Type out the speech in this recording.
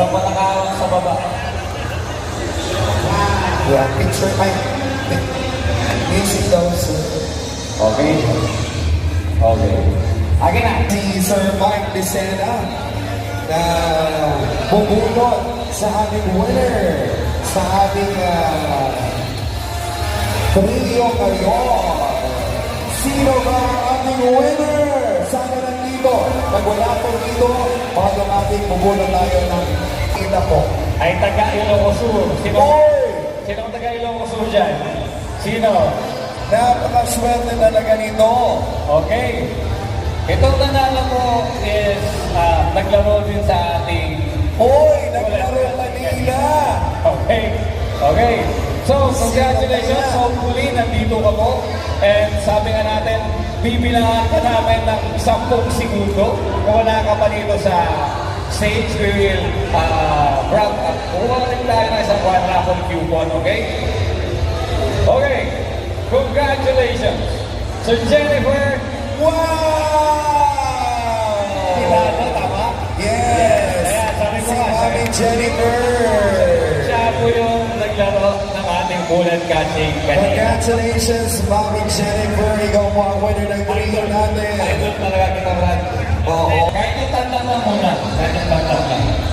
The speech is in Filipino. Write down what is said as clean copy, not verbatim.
pa nakawak sa baba. Yeah, picture ay music daw sir. Okay. Okay. Akin na. Si Sir Mike Lucena na bubunot sa aming winner sa aming trio ngayon. Sino ba ang ating winner? Sana nandito. Pag wala po dito, automatic bubunot tayo ng kita po. Ay taga Ilocosur. Sino? Oy! Sino ang taga Ilocosur dyan? Sino? Napakaswerte talaga nito. Okay. Itong nanalo mo is naglaro din sa ating... Oy! Naglaro kanina! Okay. Okay. So, congratulations. Hopefully, nandito ka po. And sabi nga natin, bibilangan ka namin ng 10 segundo. Kung wala ka pa dito sa stage, we will wrap up. Kuha rin tayo ng isang one raffle coupon, okay? Okay. Congratulations. So, Jennifer, Wow! kilala, tama? Yes! Ayan, sabi ko Si nga, Mami Jennifer! siya po yung naglaro ng ating bullet catching kanina. Congratulations, Mami Jennifer! Ikaw po ang winner ng trio natin! Idol talaga kita, Brad. Oo. Kahit yung tandang lang muna. Kahit yung tandang lang.